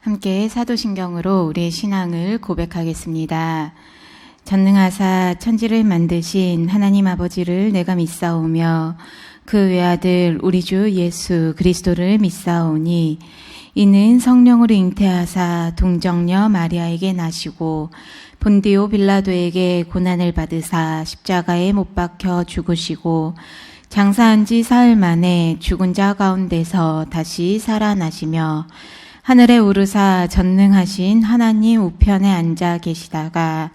함께 사도신경으로 우리의 신앙을 고백하겠습니다. 전능하사 천지를 만드신 하나님 아버지를 내가 믿사오며 그 외아들 우리 주 예수 그리스도를 믿사오니 이는 성령으로 잉태하사 동정녀 마리아에게 나시고 본디오 빌라도에게 고난을 받으사 십자가에 못 박혀 죽으시고 장사한 지 사흘 만에 죽은 자 가운데서 다시 살아나시며 하늘에 오르사 전능하신 하나님 우편에 앉아 계시다가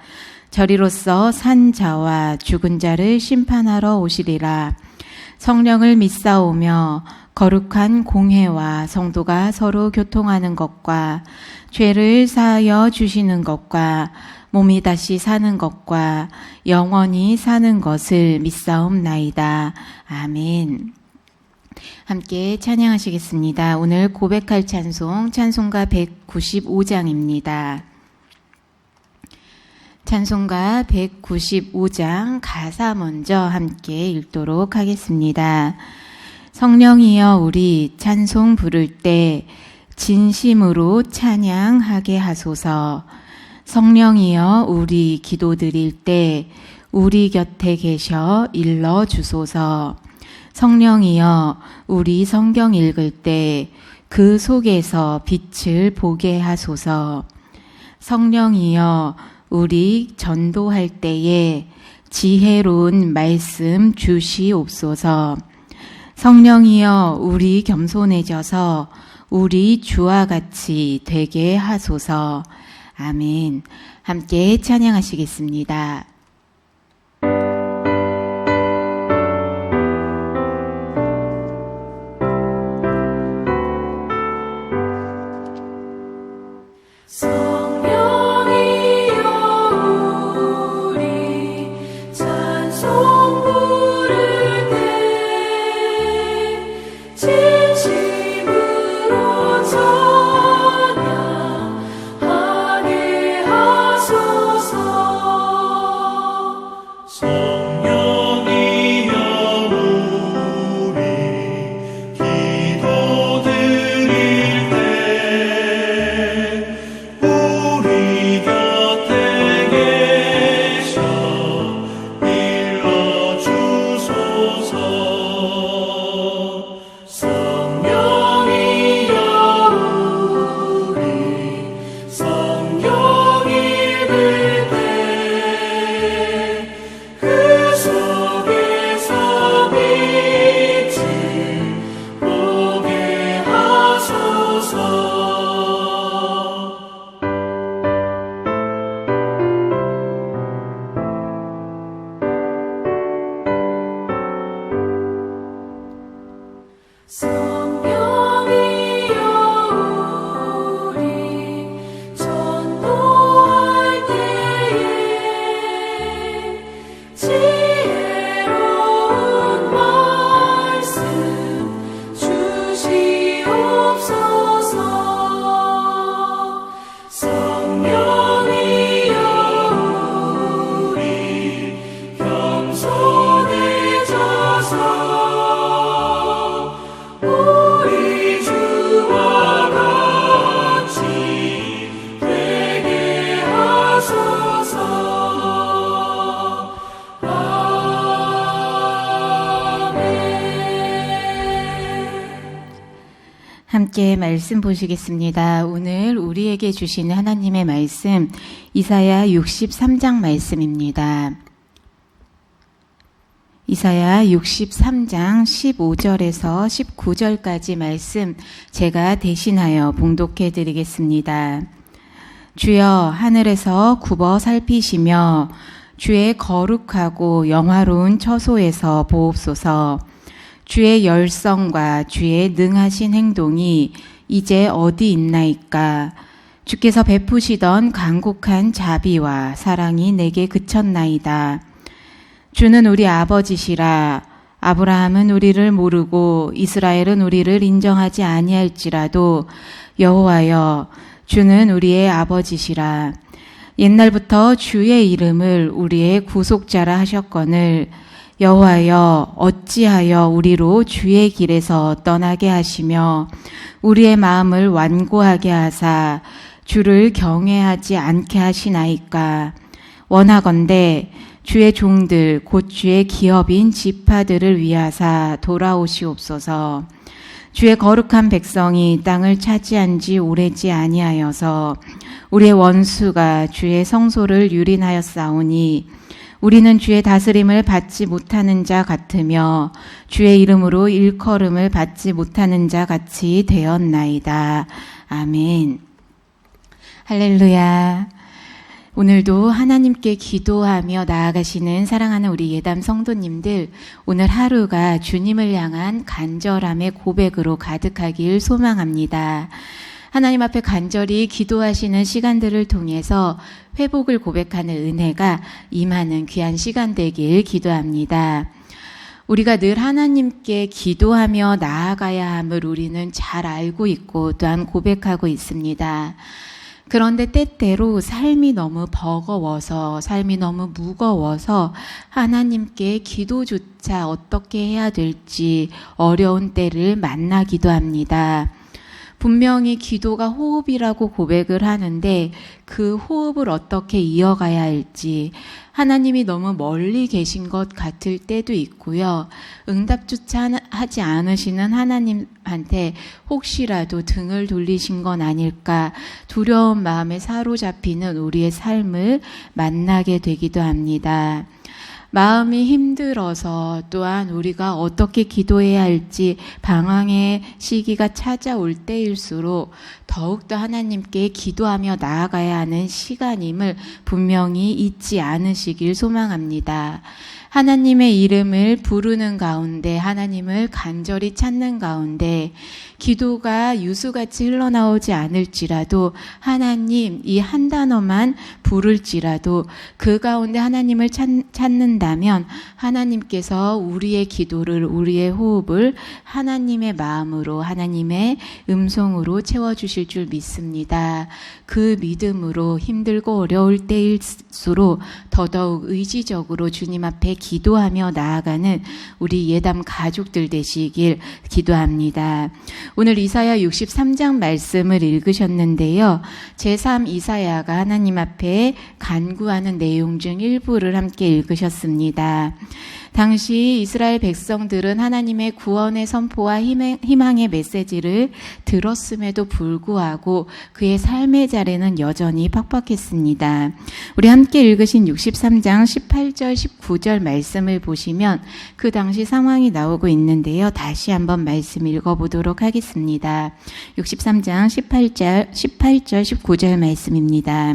저리로서 산 자와 죽은 자를 심판하러 오시리라. 성령을 믿사오며 거룩한 공회와 성도가 서로 교통하는 것과 죄를 사하여 주시는 것과 몸이 다시 사는 것과 영원히 사는 것을 믿사옵나이다. 아멘. 함께 찬양하시겠습니다. 오늘 고백할 찬송, 찬송가 195장입니다. 찬송가 195장 가사 먼저 함께 읽도록 하겠습니다. 성령이여 우리 찬송 부를 때 진심으로 찬양하게 하소서. 성령이여 우리 기도 드릴 때 우리 곁에 계셔 일러 주소서. 성령이여 우리 성경 읽을 때 그 속에서 빛을 보게 하소서. 성령이여 우리 전도할 때에 지혜로운 말씀 주시옵소서. 성령이여 우리 겸손해져서 우리 주와 같이 되게 하소서. 아멘. 함께 찬양하시겠습니다. 함께 말씀 보시겠습니다. 오늘 우리에게 주시는 하나님의 말씀 이사야 63장 말씀입니다. 이사야 63장 15절에서 19절까지 말씀 제가 대신하여 봉독해 드리겠습니다. 주여 하늘에서 굽어 살피시며 주의 거룩하고 영화로운 처소에서 보옵소서. 주의 열성과 주의 능하신 행동이 이제 어디 있나이까? 주께서 베푸시던 간곡한 자비와 사랑이 내게 그쳤나이다. 주는 우리 아버지시라. 아브라함은 우리를 모르고 이스라엘은 우리를 인정하지 아니할지라도 여호와여 주는 우리의 아버지시라. 옛날부터 주의 이름을 우리의 구속자라 하셨거늘 여호와여 어찌하여 우리로 주의 길에서 떠나게 하시며 우리의 마음을 완고하게 하사 주를 경외하지 않게 하시나이까. 원하건대 주의 종들 곧 주의 기업인 지파들을 위하사 돌아오시옵소서. 주의 거룩한 백성이 땅을 차지한 지 오래지 아니하여서 우리의 원수가 주의 성소를 유린하였사오니 우리는 주의 다스림을 받지 못하는 자 같으며 주의 이름으로 일컬음을 받지 못하는 자 같이 되었나이다. 아멘. 할렐루야. 오늘도 하나님께 기도하며 나아가시는 사랑하는 우리 예담 성도님들, 오늘 하루가 주님을 향한 간절함의 고백으로 가득하길 소망합니다. 하나님 앞에 간절히 기도하시는 시간들을 통해서 회복을 고백하는 은혜가 임하는 귀한 시간 되길 기도합니다. 우리가 늘 하나님께 기도하며 나아가야 함을 우리는 잘 알고 있고 또한 고백하고 있습니다. 그런데 때때로 삶이 너무 버거워서, 삶이 너무 무거워서 하나님께 기도조차 어떻게 해야 될지 어려운 때를 만나기도 합니다. 분명히 기도가 호흡이라고 고백을 하는데 그 호흡을 어떻게 이어가야 할지 하나님이 너무 멀리 계신 것 같을 때도 있고요. 응답조차 하지 않으시는 하나님한테 혹시라도 등을 돌리신 건 아닐까 두려운 마음에 사로잡히는 우리의 삶을 만나게 되기도 합니다. 마음이 힘들어서 또한 우리가 어떻게 기도해야 할지 방황의 시기가 찾아올 때일수록 더욱더 하나님께 기도하며 나아가야 하는 시간임을 분명히 잊지 않으시길 소망합니다. 하나님의 이름을 부르는 가운데, 하나님을 간절히 찾는 가운데 기도가 유수같이 흘러나오지 않을지라도 하나님 이 한 단어만 부를지라도 그 가운데 하나님을 찾는다면 하나님께서 우리의 기도를, 우리의 호흡을 하나님의 마음으로, 하나님의 음성으로 채워주실 줄 믿습니다. 그 믿음으로 힘들고 어려울 때일수록 더더욱 의지적으로 주님 앞에 기도하며 나아가는 우리 예담 가족들 되시길 기도합니다. 오늘 이사야 63장 말씀을 읽으셨는데요. 제3 이사야가 하나님 앞에 간구하는 내용 중 일부를 함께 읽으셨습니다. 당시 이스라엘 백성들은 하나님의 구원의 선포와 희망의 메시지를 들었음에도 불구하고 그의 삶의 자리는 여전히 팍팍했습니다. 우리 함께 읽으신 63장 18절 19절 말씀을 보시면 그 당시 상황이 나오고 있는데요. 다시 한번 말씀 읽어보도록 하겠습니다. 63장 18절 19절 말씀입니다.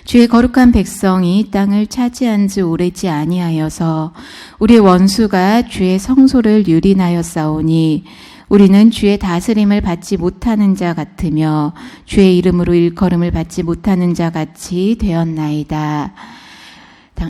주의 거룩한 백성이 땅을 차지한 지 오래지 아니하여서 우리의 원수가 주의 성소를 유린하였사오니 우리는 주의 다스림을 받지 못하는 자 같으며 주의 이름으로 일컬음을 받지 못하는 자 같이 되었나이다.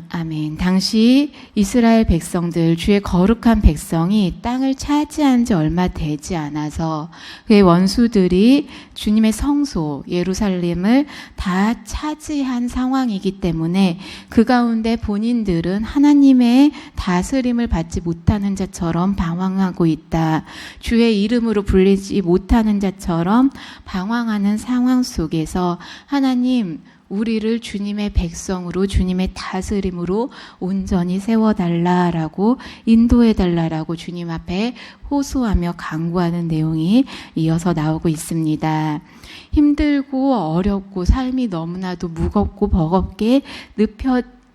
아멘. 당시 이스라엘 백성들, 주의 거룩한 백성이 땅을 차지한 지 얼마 되지 않아서 그의 원수들이 주님의 성소 예루살렘을 다 차지한 상황이기 때문에 그 가운데 본인들은 하나님의 다스림을 받지 못하는 자처럼 방황하고 있다. 주의 이름으로 불리지 못하는 자처럼 방황하는 상황 속에서 하나님, 우리를 주님의 백성으로, 주님의 다스림으로 온전히 세워달라라고, 인도해달라라고 주님 앞에 호소하며 간구하는 내용이 이어서 나오고 있습니다. 힘들고 어렵고 삶이 너무나도 무겁고 버겁게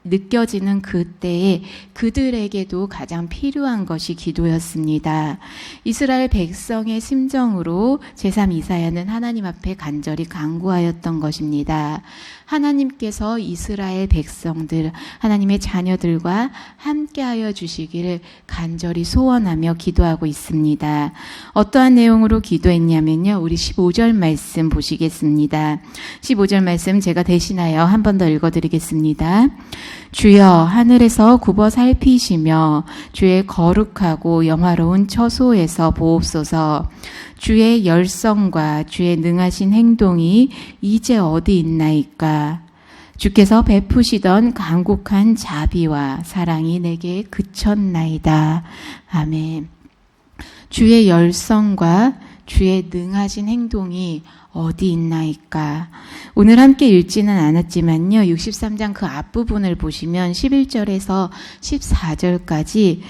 느껴지는 그때에 그들에게도 가장 필요한 것이 기도였습니다. 이스라엘 백성의 심정으로 제3 이사야는 하나님 앞에 간절히 간구하였던 것입니다. 하나님께서 이스라엘 백성들, 하나님의 자녀들과 함께하여 주시기를 간절히 소원하며 기도하고 있습니다. 어떠한 내용으로 기도했냐면요. 우리 15절 말씀 보시겠습니다. 15절 말씀 제가 대신하여 한 번 더 읽어드리겠습니다. 주여 하늘에서 굽어 살피시며 주의 거룩하고 영화로운 처소에서 보옵소서. 주의 열성과 주의 능하신 행동이 이제 어디 있나이까. 주께서 베푸시던 간곡한 자비와 사랑이 내게 그쳤나이다. 아멘. 주의 열성과 주의 능하신 행동이 어디 있나이까. 오늘 함께 읽지는 않았지만요. 63장 그 앞부분을 보시면 11절에서 14절까지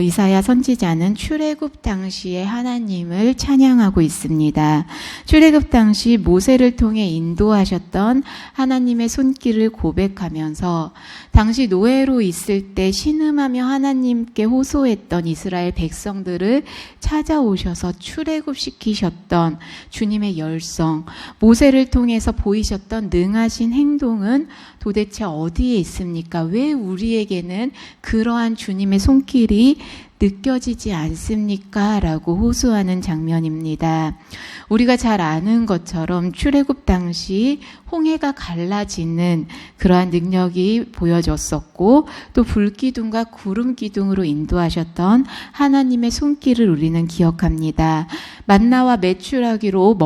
이사야 선지자는 출애굽 당시에 하나님을 찬양하고 있습니다. 출애굽 당시 모세를 통해 인도하셨던 하나님의 손길을 고백하면서 당시 노예로 있을 때 신음하며 하나님께 호소했던 이스라엘 백성들을 찾아오셔서 출애굽시키셨던 주님의 열성, 모세를 통해서 보이셨던 능하신 행동은 도대체 어디에 있습니까? 왜 우리에게는 그러한 주님의 손길이 느껴지지 않습니까? 라고 호소하는 장면입니다. 우리가 잘 아는 것처럼 출애굽 당시 홍해가 갈라지는 그러한 능력이 보여졌었고 또 불기둥과 구름기둥으로 인도하셨던 하나님의 손길을 우리는 기억합니다. 만나와 메추라기로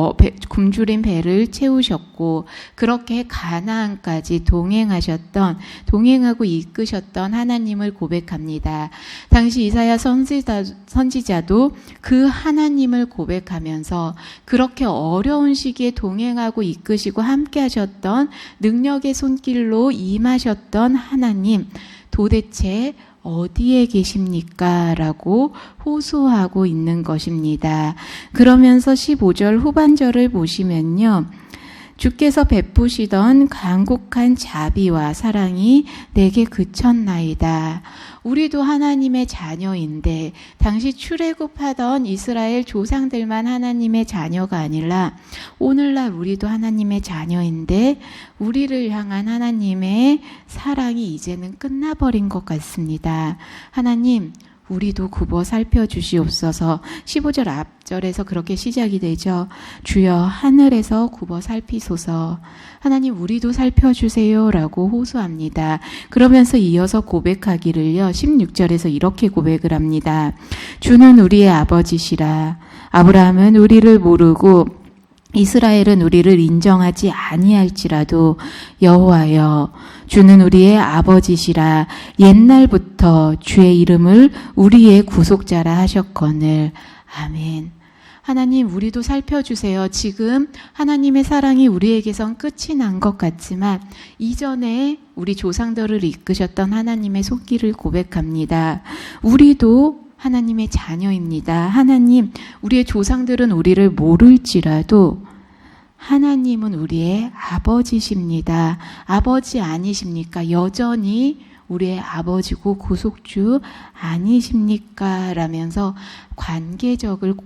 굶주린 배를 채우셨고 그렇게 가나안까지 동행하고 이끄셨던 하나님을 고백합니다. 당시 이사야 선지자도 그 하나님을 고백하면서 그렇게 어려운 시기에 동행하고 이끄시고 함께 하셨던 능력의 손길로 임하셨던 하나님 도대체 어디에 계십니까? 라고 호소하고 있는 것입니다. 그러면서 15절 후반절을 보시면요. 주께서 베푸시던 간곡한 자비와 사랑이 내게 그쳤나이다. 우리도 하나님의 자녀인데 당시 출애굽하던 이스라엘 조상들만 하나님의 자녀가 아니라 오늘날 우리도 하나님의 자녀인데 우리를 향한 하나님의 사랑이 이제는 끝나버린 것 같습니다. 하나님, 우리도 굽어 살펴주시옵소서. 15절 앞절에서 그렇게 시작이 되죠. 주여 하늘에서 굽어 살피소서. 하나님 우리도 살펴주세요 라고 호소합니다. 그러면서 이어서 고백하기를요. 16절에서 이렇게 고백을 합니다. 주는 우리의 아버지시라. 아브라함은 우리를 모르고 이스라엘은 우리를 인정하지 아니할지라도 여호와여 주는 우리의 아버지시라. 옛날부터 주의 이름을 우리의 구속자라 하셨거늘. 아멘. 하나님 우리도 살펴주세요. 지금 하나님의 사랑이 우리에게선 끝이 난 것 같지만 이전에 우리 조상들을 이끄셨던 하나님의 손길을 고백합니다. 우리도 하나님의 자녀입니다. 하나님, 우리의 조상들은 우리를 모를지라도 하나님은 우리의 아버지십니다. 아버지 아니십니까? 여전히 우리의 아버지고 구속주 아니십니까? 라면서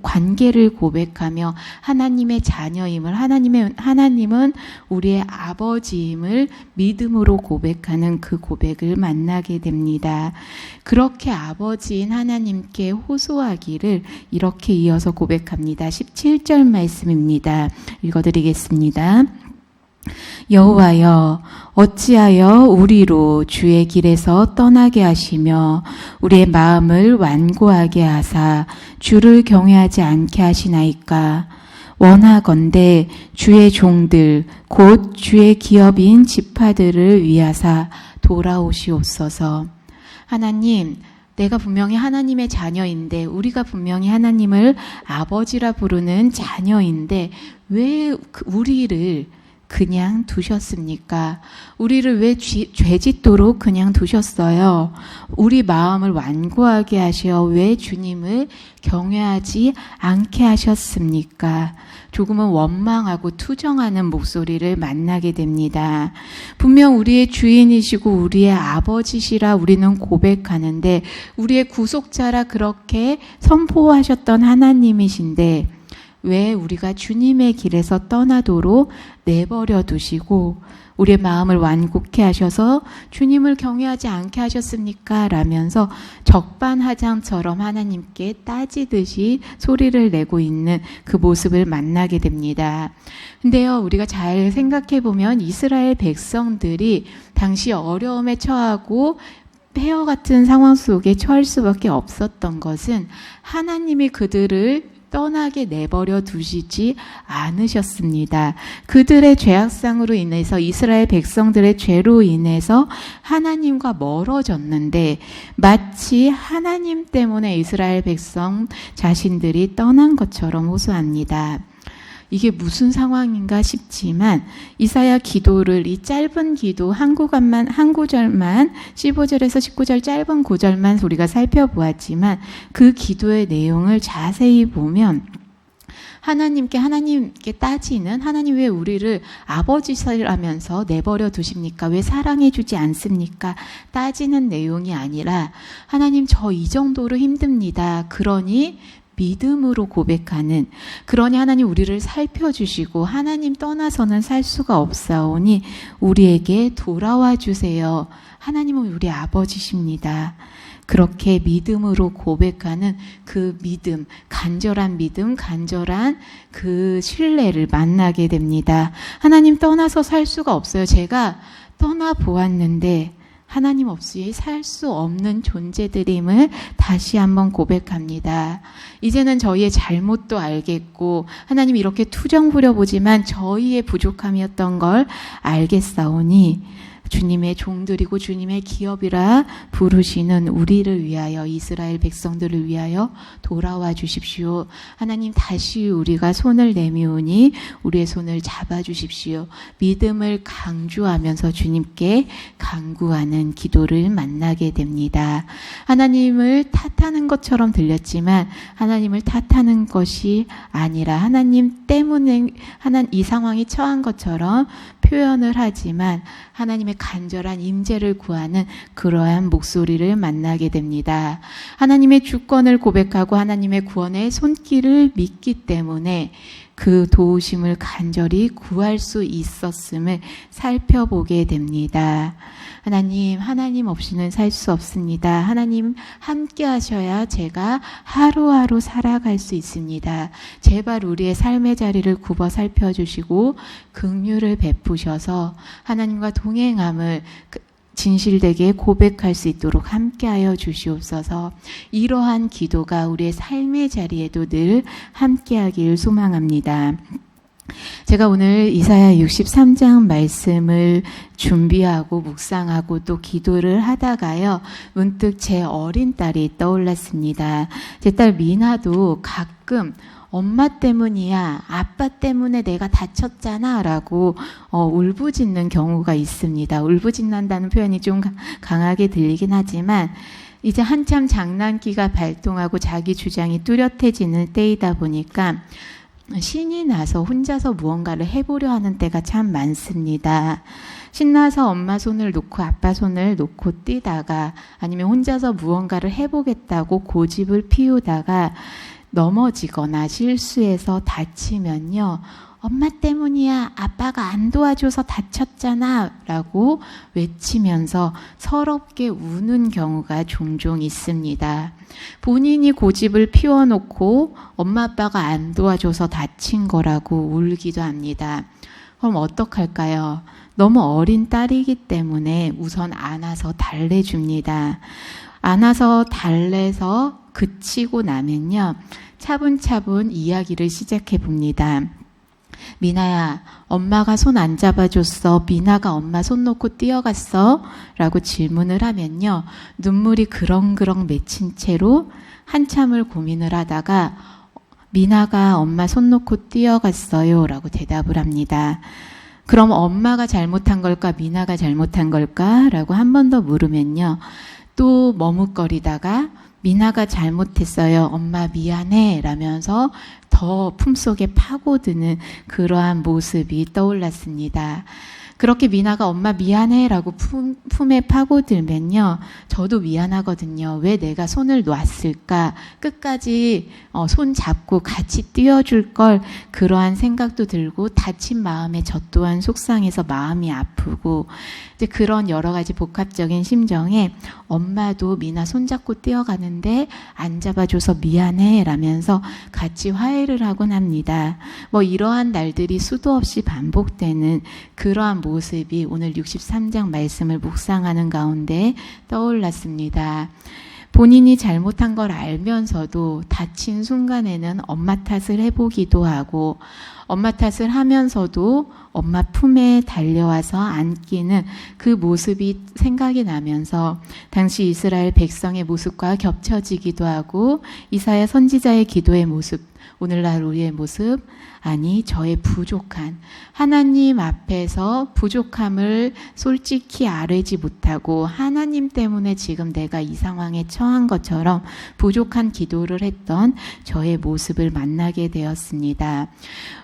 관계를 고백하며 하나님의 자녀임을, 하나님은 우리의 아버지임을 믿음으로 고백하는 그 고백을 만나게 됩니다. 그렇게 아버지인 하나님께 호소하기를 이렇게 이어서 고백합니다. 17절 말씀입니다. 읽어드리겠습니다. 여호와여 어찌하여 우리로 주의 길에서 떠나게 하시며 우리의 마음을 완고하게 하사 주를 경외하지 않게 하시나이까. 원하건대 주의 종들 곧 주의 기업인 지파들을 위하사 돌아오시옵소서. 하나님, 내가 분명히 하나님의 자녀인데 우리가 분명히 하나님을 아버지라 부르는 자녀인데 왜 우리를 그냥 두셨습니까? 우리를 왜 죄짓도록 그냥 두셨어요? 우리 마음을 완고하게 하셔 왜 주님을 경외하지 않게 하셨습니까? 조금은 원망하고 투정하는 목소리를 만나게 됩니다. 분명 우리의 주인이시고 우리의 아버지시라 우리는 고백하는데 우리의 구속자라 그렇게 선포하셨던 하나님이신데 왜 우리가 주님의 길에서 떠나도록 내버려 두시고 우리의 마음을 완곡해 하셔서 주님을 경외하지 않게 하셨습니까? 라면서 적반하장처럼 하나님께 따지듯이 소리를 내고 있는 그 모습을 만나게 됩니다. 근데요, 우리가 잘 생각해 보면 이스라엘 백성들이 당시 어려움에 처하고 폐허 같은 상황 속에 처할 수밖에 없었던 것은 하나님이 그들을 떠나게 내버려 두시지 않으셨습니다. 그들의 죄악상으로 인해서 이스라엘 백성들의 죄로 인해서 하나님과 멀어졌는데 마치 하나님 때문에 이스라엘 백성 자신들이 떠난 것처럼 호소합니다. 이게 무슨 상황인가 싶지만 이사야 기도를 이 짧은 기도 한 구절만 15절에서 19절 짧은 구절만 우리가 살펴보았지만 그 기도의 내용을 자세히 보면 하나님께 따지는 하나님 왜 우리를 아버지라면서 내버려 두십니까? 왜 사랑해 주지 않습니까? 따지는 내용이 아니라 하나님 저 이 정도로 힘듭니다. 그러니 믿음으로 고백하는 그러니 하나님 우리를 살펴주시고 하나님 떠나서는 살 수가 없사오니 우리에게 돌아와 주세요. 하나님은 우리 아버지십니다. 그렇게 믿음으로 고백하는 그 믿음, 간절한 그 신뢰를 만나게 됩니다. 하나님 떠나서 살 수가 없어요. 제가 떠나보았는데 하나님 없이 살 수 없는 존재들임을 다시 한번 고백합니다. 이제는 저희의 잘못도 알겠고 하나님 이렇게 투정 부려보지만 저희의 부족함이었던 걸 알겠사오니 주님의 종들이고 주님의 기업이라 부르시는 우리를 위하여 이스라엘 백성들을 위하여 돌아와 주십시오. 하나님 다시 우리가 손을 내미우니 우리의 손을 잡아 주십시오. 믿음을 강조하면서 주님께 간구하는 기도를 만나게 됩니다. 하나님을 탓하는 것처럼 들렸지만 하나님을 탓하는 것이 아니라 하나님 때문에 이 상황이 처한 것처럼 표현을 하지만 하나님의 간절한 임재를 구하는 그러한 목소리를 만나게 됩니다. 하나님의 주권을 고백하고 하나님의 구원의 손길을 믿기 때문에 그 도우심을 간절히 구할 수 있었음을 살펴보게 됩니다. 하나님 없이는 살 수 없습니다. 하나님 함께 하셔야 제가 하루하루 살아갈 수 있습니다. 제발 우리의 삶의 자리를 굽어 살펴주시고 긍휼을 베푸셔서 하나님과 동행함을 진실되게 고백할 수 있도록 함께하여 주시옵소서. 이러한 기도가 우리의 삶의 자리에도 늘 함께하길 소망합니다. 제가 오늘 이사야 63장 말씀을 준비하고 묵상하고 또 기도를 하다가요. 문득 제 어린 딸이 떠올랐습니다. 제 딸 미나도 가끔 엄마 때문이야, 아빠 때문에 내가 다쳤잖아 라고 울부짖는 경우가 있습니다. 울부짖는다는 표현이 좀 강하게 들리긴 하지만 이제 한참 장난기가 발동하고 자기 주장이 뚜렷해지는 때이다 보니까 신이 나서 혼자서 무언가를 해보려 하는 때가 참 많습니다. 신나서 엄마 손을 놓고 아빠 손을 놓고 뛰다가 아니면 혼자서 무언가를 해보겠다고 고집을 피우다가 넘어지거나 실수해서 다치면요. 엄마 때문이야. 아빠가 안 도와줘서 다쳤잖아. 라고 외치면서 서럽게 우는 경우가 종종 있습니다. 본인이 고집을 피워놓고 엄마 아빠가 안 도와줘서 다친 거라고 울기도 합니다. 그럼 어떡할까요? 너무 어린 딸이기 때문에 우선 안아서 달래줍니다. 안아서 달래서 그치고 나면요. 차분차분 이야기를 시작해 봅니다. 미나야, 엄마가 손 안 잡아줬어. 미나가 엄마 손 놓고 뛰어갔어. 라고 질문을 하면요. 눈물이 그렁그렁 맺힌 채로 한참을 고민을 하다가 미나가 엄마 손 놓고 뛰어갔어요. 라고 대답을 합니다. 그럼 엄마가 잘못한 걸까? 미나가 잘못한 걸까? 라고 한 번 더 물으면요. 또 머뭇거리다가 미나가 잘못했어요. 엄마 미안해. 라면서 더 품속에 파고드는 그러한 모습이 떠올랐습니다. 그렇게 미나가 엄마 미안해 라고 품에 파고들면요. 저도 미안하거든요. 왜 내가 손을 놨을까? 끝까지 손 잡고 같이 뛰어줄 걸 그러한 생각도 들고 다친 마음에 저 또한 속상해서 마음이 아프고 이제 그런 여러 가지 복합적인 심정에 엄마도 미나 손잡고 뛰어가는데 안 잡아줘서 미안해 라면서 같이 화해를 하곤 합니다. 이러한 날들이 수도 없이 반복되는 그러한 모습이 오늘 63장 말씀을 묵상하는 가운데 떠올랐습니다. 본인이 잘못한 걸 알면서도 다친 순간에는 엄마 탓을 해보기도 하고 엄마 탓을 하면서도 엄마 품에 달려와서 안기는 그 모습이 생각이 나면서 당시 이스라엘 백성의 모습과 겹쳐지기도 하고 이사야 선지자의 기도의 모습, 오늘날 우리의 모습, 아니 저의 부족한 하나님 앞에서 부족함을 솔직히 아뢰지 못하고 하나님 때문에 지금 내가 이 상황에 처한 것처럼 부족한 기도를 했던 저의 모습을 만나게 되었습니다.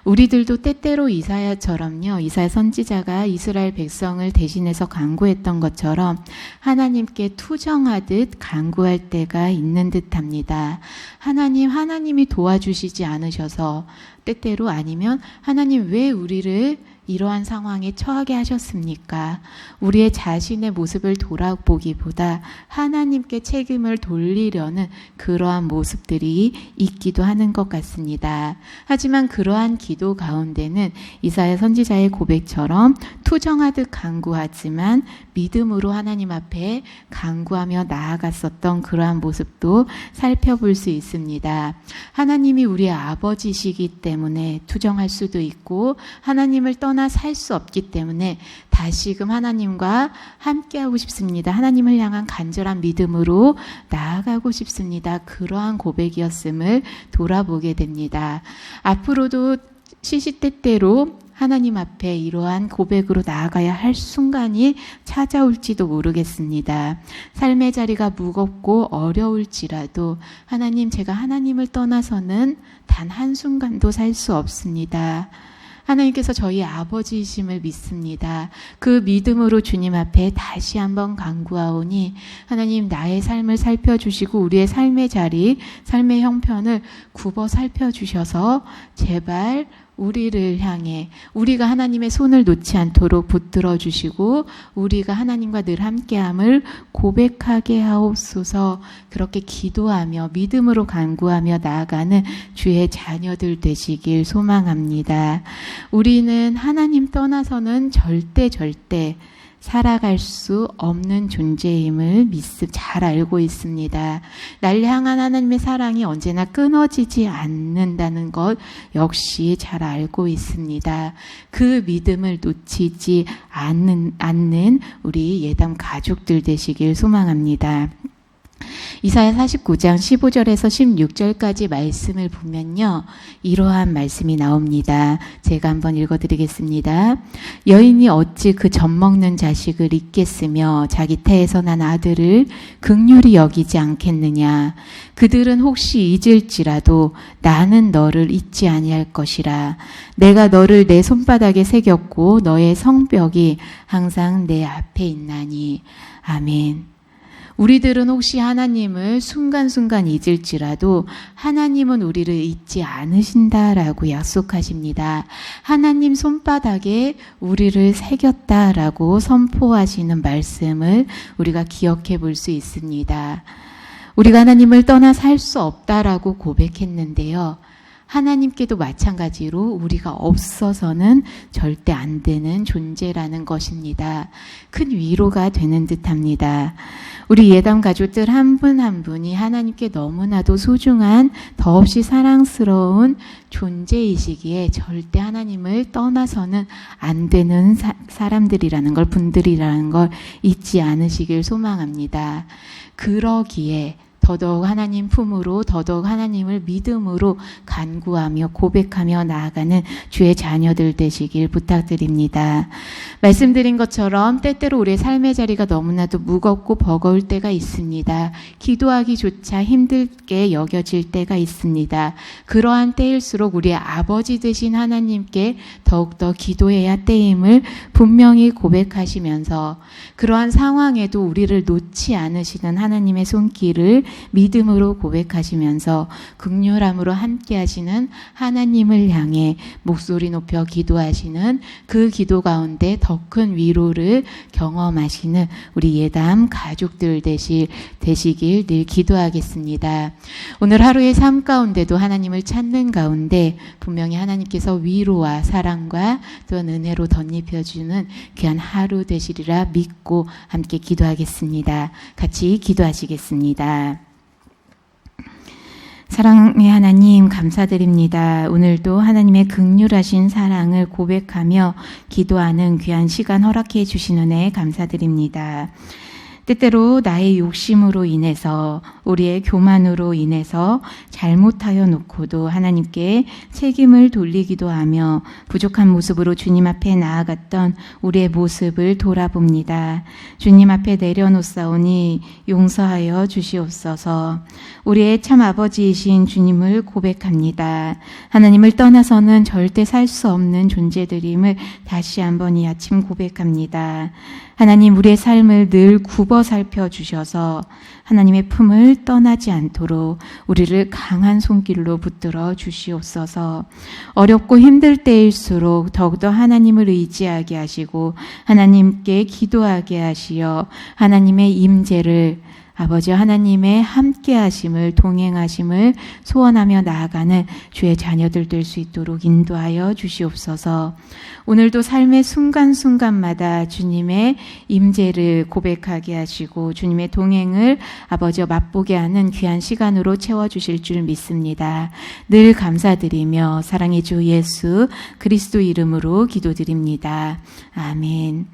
우리들도 때때로 이사야처럼요, 이사야 선지자가 이스라엘 백성을 대신해서 간구했던 것처럼 하나님께 투정하듯 간구할 때가 있는 듯합니다. 하나님이 도와주시지 않으셔서 때때로 아니면 하나님 왜 우리를 이러한 상황에 처하게 하셨습니까? 우리의 자신의 모습을 돌아보기보다 하나님께 책임을 돌리려는 그러한 모습들이 있기도 하는 것 같습니다. 하지만 그러한 기도 가운데는 이사야 선지자의 고백처럼 투정하듯 간구하지만 믿음으로 하나님 앞에 간구하며 나아갔었던 그러한 모습도 살펴볼 수 있습니다. 하나님이 우리의 아버지시기 때문에 투정할 수도 있고 하나님을 떠나 살 수 없기 때문에 다시금 하나님과 함께하고 싶습니다. 하나님을 향한 간절한 믿음으로 나아가고 싶습니다. 그러한 고백이었음을 돌아보게 됩니다. 앞으로도 시시때때로 하나님 앞에 이러한 고백으로 나아가야 할 순간이 찾아올지도 모르겠습니다. 삶의 자리가 무겁고 어려울지라도 하나님, 제가 하나님을 떠나서는 단 한순간도 살 수 없습니다. 하나님께서 저희 아버지이심을 믿습니다. 그 믿음으로 주님 앞에 다시 한번 간구하오니 하나님, 나의 삶을 살펴주시고 우리의 삶의 자리, 삶의 형편을 굽어 살펴주셔서 제발 우리를 향해 우리가 하나님의 손을 놓지 않도록 붙들어 주시고 우리가 하나님과 늘 함께함을 고백하게 하옵소서. 그렇게 기도하며 믿음으로 간구하며 나아가는 주의 자녀들 되시길 소망합니다. 우리는 하나님 떠나서는 절대 살아갈 수 없는 존재임을 잘 알고 있습니다. 날 향한 하나님의 사랑이 언제나 끊어지지 않는다는 것 역시 잘 알고 있습니다. 그 믿음을 놓치지 않는 우리 예담 가족들 되시길 소망합니다. 이사야 49장 15절에서 16절까지 말씀을 보면요, 이러한 말씀이 나옵니다. 제가 한번 읽어드리겠습니다. 여인이 어찌 그 젖먹는 자식을 잊겠으며 자기 태에서 난 아들을 긍휼히 여기지 않겠느냐. 그들은 혹시 잊을지라도 나는 너를 잊지 아니할 것이라. 내가 너를 내 손바닥에 새겼고 너의 성벽이 항상 내 앞에 있나니. 아멘. 우리들은 혹시 하나님을 순간순간 잊을지라도 하나님은 우리를 잊지 않으신다라고 약속하십니다. 하나님 손바닥에 우리를 새겼다라고 선포하시는 말씀을 우리가 기억해 볼 수 있습니다. 우리가 하나님을 떠나 살 수 없다라고 고백했는데요. 하나님께도 마찬가지로 우리가 없어서는 절대 안 되는 존재라는 것입니다. 큰 위로가 되는 듯합니다. 우리 예담 가족들 한 분 한 분이 하나님께 너무나도 소중한, 더없이 사랑스러운 존재이시기에 절대 하나님을 떠나서는 안 되는 사람들이라는 걸, 분들이라는 걸 잊지 않으시길 소망합니다. 그러기에 더더욱 하나님 품으로, 더더욱 하나님을 믿음으로 간구하며 고백하며 나아가는 주의 자녀들 되시길 부탁드립니다. 말씀드린 것처럼 때때로 우리의 삶의 자리가 너무나도 무겁고 버거울 때가 있습니다. 기도하기조차 힘들게 여겨질 때가 있습니다. 그러한 때일수록 우리의 아버지 되신 하나님께 더욱더 기도해야 때임을 분명히 고백하시면서 그러한 상황에도 우리를 놓지 않으시는 하나님의 손길을 믿음으로 고백하시면서 긍휼함으로 함께 하시는 하나님을 향해 목소리 높여 기도하시는 그 기도 가운데 더 더 큰 위로를 경험하시는 우리 예담 가족들 되시길 늘 기도하겠습니다. 오늘 하루의 삶 가운데도 하나님을 찾는 가운데 분명히 하나님께서 위로와 사랑과 또한 은혜로 덧입혀주는 귀한 하루 되시리라 믿고 함께 기도하겠습니다. 같이 기도하시겠습니다. 사랑의 하나님 감사드립니다. 오늘도 하나님의 긍휼하신 사랑을 고백하며 기도하는 귀한 시간 허락해 주신 은혜 감사드립니다. 때때로 나의 욕심으로 인해서 우리의 교만으로 인해서 잘못하여 놓고도 하나님께 책임을 돌리기도 하며 부족한 모습으로 주님 앞에 나아갔던 우리의 모습을 돌아봅니다. 주님 앞에 내려놓사오니 용서하여 주시옵소서. 우리의 참 아버지이신 주님을 고백합니다. 하나님을 떠나서는 절대 살 수 없는 존재들임을 다시 한번 이 아침 고백합니다. 하나님 우리의 삶을 늘 굽어 살펴주셔서 하나님의 품을 떠나지 않도록 우리를 강한 손길로 붙들어 주시옵소서. 어렵고 힘들 때일수록 더욱더 하나님을 의지하게 하시고 하나님께 기도하게 하시어 하나님의 임재를 아버지 하나님의 함께하심을 동행하심을 소원하며 나아가는 주의 자녀들 될 수 있도록 인도하여 주시옵소서. 오늘도 삶의 순간순간마다 주님의 임재를 고백하게 하시고 주님의 동행을 아버지와 맛보게 하는 귀한 시간으로 채워주실 줄 믿습니다. 늘 감사드리며 사랑의 주 예수 그리스도 이름으로 기도드립니다. 아멘.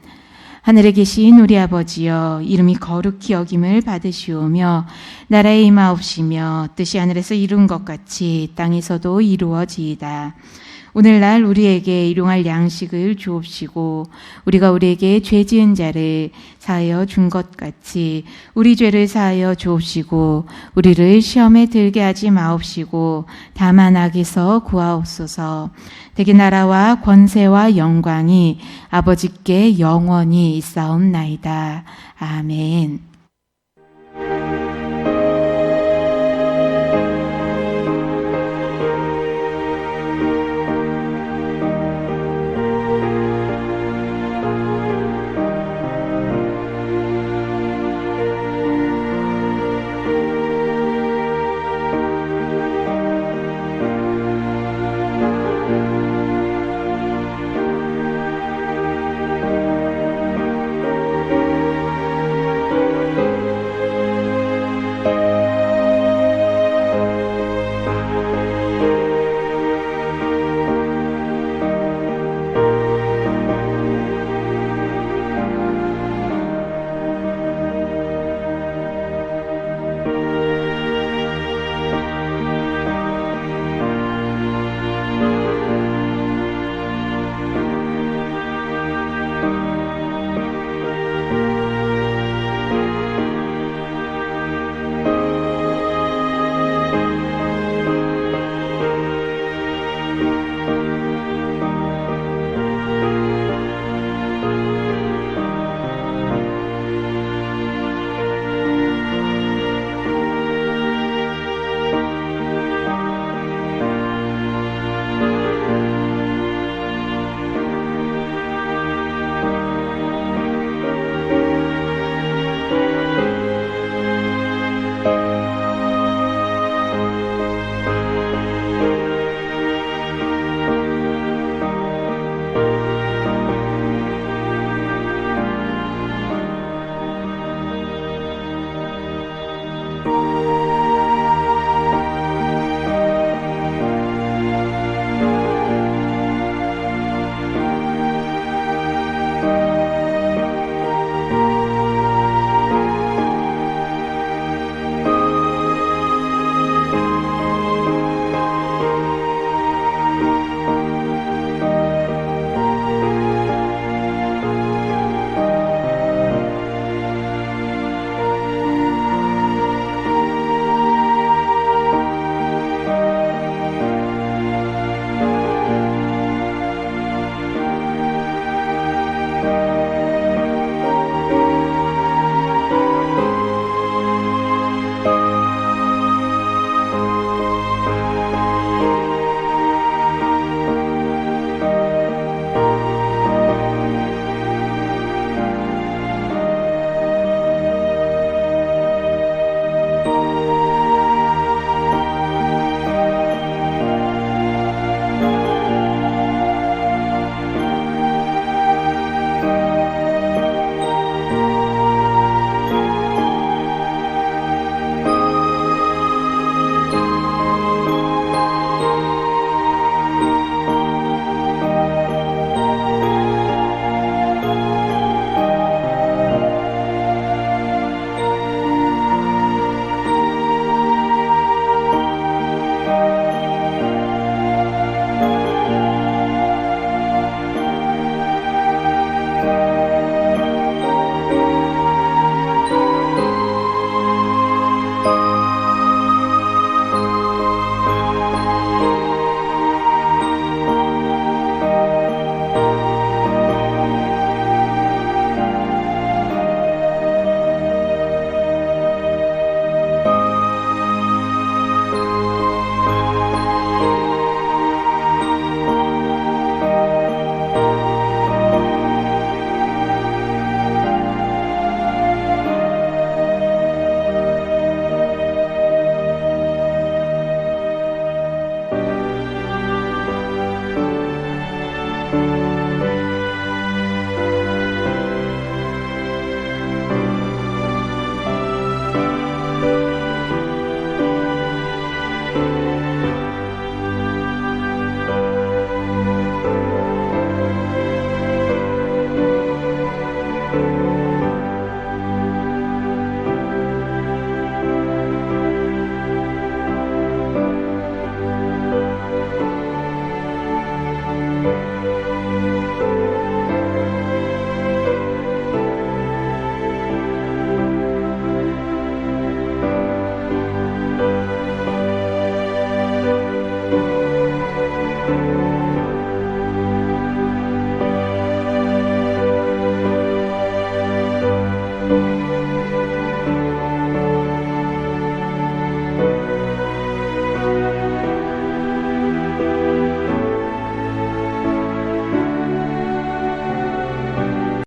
하늘에 계신 우리 아버지여 이름이 거룩히 여김을 받으시오며 나라의 임하옵시며 뜻이 하늘에서 이룬 것 같이 땅에서도 이루어지이다. 오늘날 우리에게 일용할 양식을 주옵시고 우리가 우리에게 죄 지은 자를 사하여 준 것 같이 우리 죄를 사하여 주옵시고 우리를 시험에 들게 하지 마옵시고 다만 악에서 구하옵소서. 대개 나라와 권세와 영광이 아버지께 영원히 있사옵나이다. 아멘.